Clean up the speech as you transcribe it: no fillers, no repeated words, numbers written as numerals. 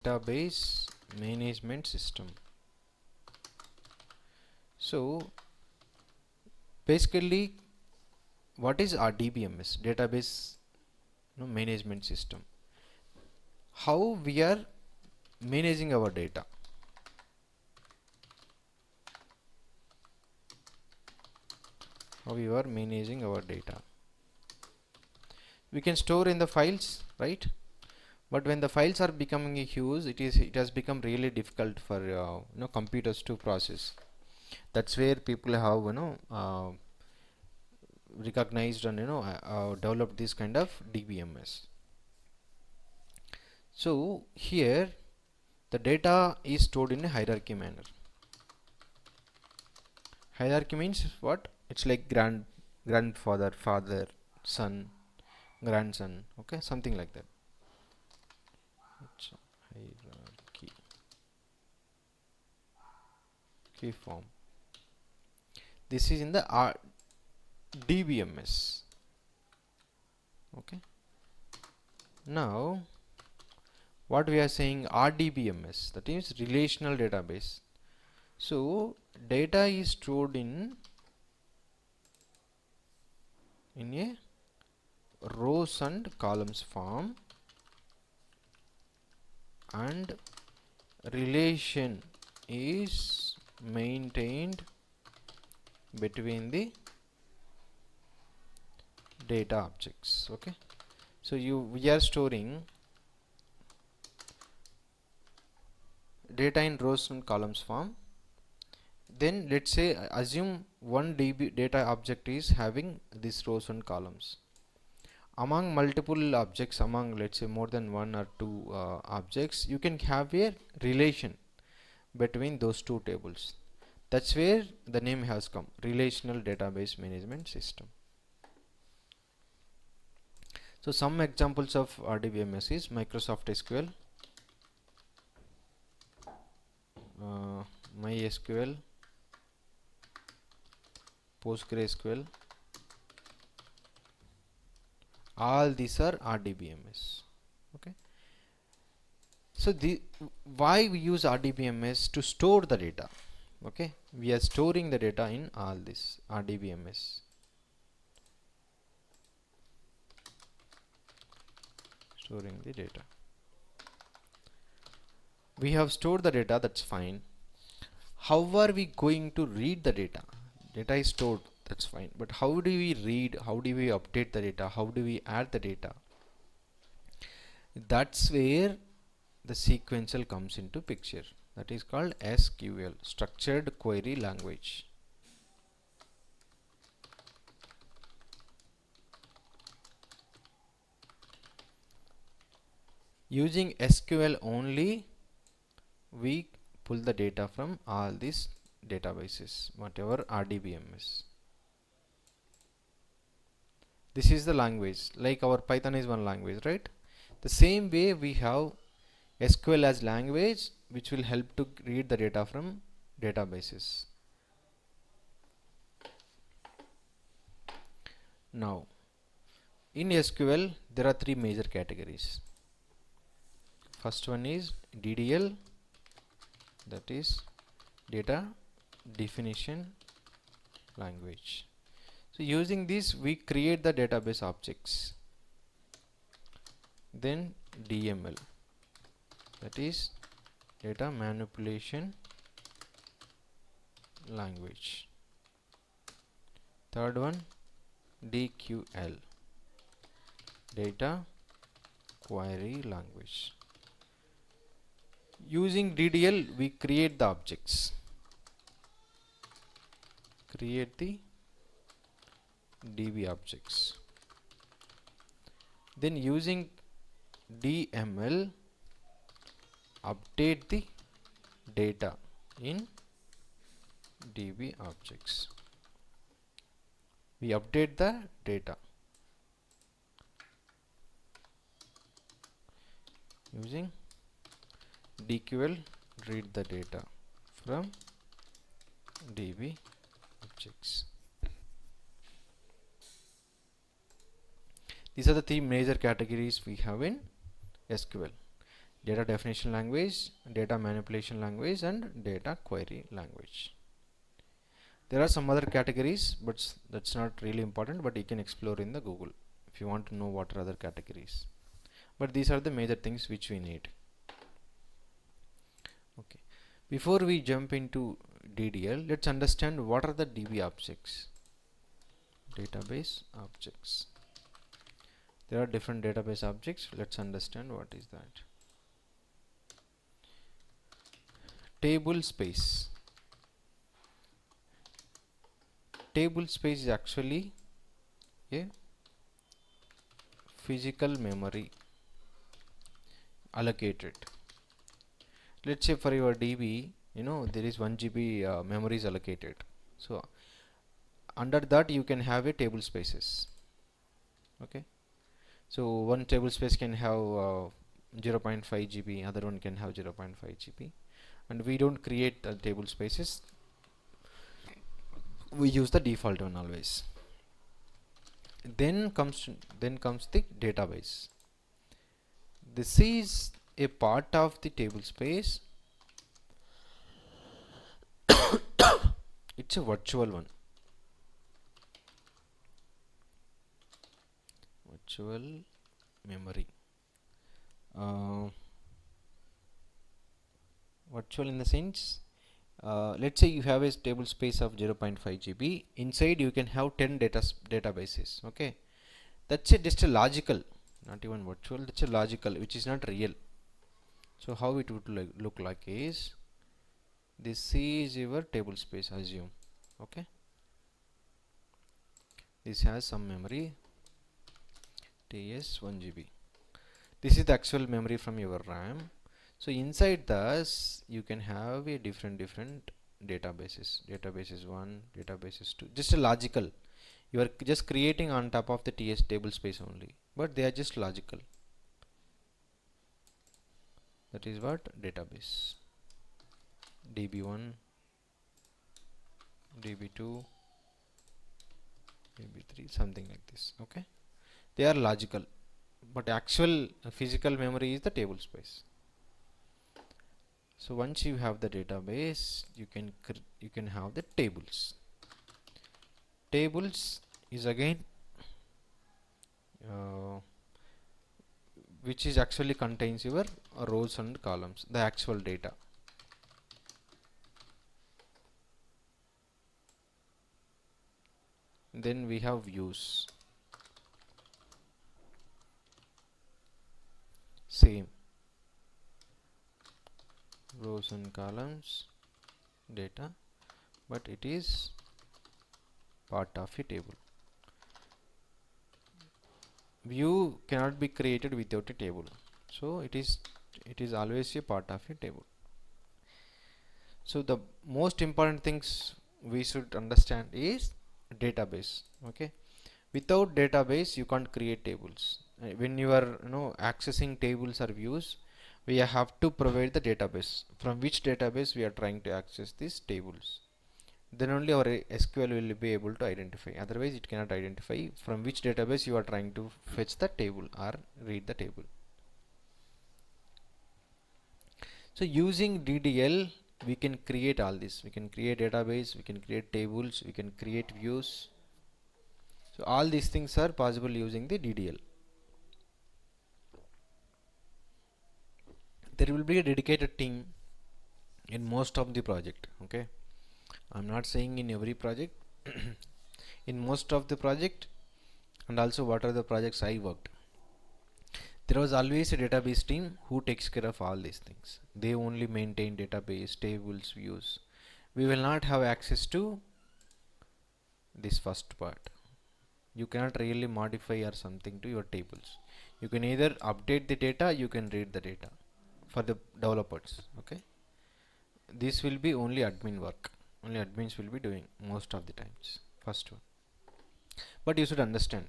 database management system. So basically, what is RDBMS, database management system? How we are managing our data? How we are managing our data? We can store in the files, right? But when the files are becoming huge, it has become really difficult for computers to process. That's where people have recognized and developed this kind of DBMS. So here the data is stored in a hierarchy manner. Hierarchy means what? It's like grandfather, father, son, grandson, okay, something like that. It's hierarchy key form. This is in the RDBMS. Okay. Now what we are saying, RDBMS, that is relational database. So data is stored in a rows and columns form, and relation is maintained between the data objects. Okay, so we are storing data in rows and columns form. Then let's say assume one DB data object is having these rows and columns. Among multiple objects, among let's say more than one or two objects, you can have a relation between those two tables. That's where the name has come, relational database management system. So some examples of RDBMS is Microsoft SQL, MySQL, PostgreSQL. All these are RDBMS. Okay. So why we use RDBMS? To store the data. Okay, we are storing the data in all this RDBMS. Storing the data. We have stored the data, that's fine. How are we going to read the data? Data is stored, that's fine, but how do we read? How do we update the data? How do we add the data? That's where the sequential comes into picture. That is called SQL, structured query language. Using SQL only, we pull the data from all these databases, whatever RDBMS. This is the language, like our Python is one language, right? The same way we have SQL as language, which will help to read the data from databases. Now in SQL there are three major categories. First one is DDL, that is data definition language. So using this we create the database objects. Then DML, that is data manipulation language. Third one DQL, data query language. Using DDL we create the objects, create the DB objects. Then using DML update the data in DB objects. We update the data using DQL, read the data from DB objects. These are the three major categories we have in SQL. data definition language, data manipulation language, and data query language. There are some other categories, but that's not really important, but you can explore in the Google if you want to know what are other categories. But these are the major things which we need. Okay. Before we jump into DDL, let's understand what are the DB objects. Database objects. There are different database objects. Let's understand what is that. Table space. Table space is actually a physical memory allocated. Let's say for your DB, there is 1 GB memory is allocated. So under that you can have a table spaces. Okay. So one table space can have 0.5 GB, other one can have 0.5 GB, and we don't create table spaces. We use the default one always. Then comes the database. This is a part of the table space. It's a virtual one. Virtual memory. Virtual in the sense, let's say you have a table space of 0.5 GB. Inside you can have 10 databases. Okay, that's just a logical, not even virtual. That's a logical, which is not real. So how it would look like is, this is your table space, assume. Okay, this has some memory, TS 1 GB. This is the actual memory from your RAM. So inside this you can have a different databases. Databases 1, databases 2. Just a logical. You are just creating on top of the TS table space only, but they are just logical. That is what database. DB1, DB2, DB3, something like this. Okay, they are logical, but actual physical memory is the table space. So once you have the database, you can have the tables. Tables is again which is actually contains your rows and columns, the actual data. Then we have views. Same, rows and columns data, but it is part of a table. View cannot be created without a table, so it is always a part of a table. So the most important things we should understand is database. Okay, without database you can't create tables. When you are accessing tables or views, we have to provide the database, from which database we are trying to access these tables. Then only our SQL will be able to identify. Otherwise it cannot identify from which database you are trying to fetch the table or read the table. So using DDL we can create all this. We can create database, we can create tables, we can create views. So all these things are possible using the DDL. There will be a dedicated team in most of the project. Okay, I'm not saying in every project. In most of the project, and also what are the projects I worked, there was always a database team who takes care of all these things. They only maintain database, tables, views. We will not have access to this first part. You cannot really modify or something to your tables. You can either update the data, you can read the data for the developers. Okay, this will be only admin work. Only admins will be doing most of the times, first one. But you should understand,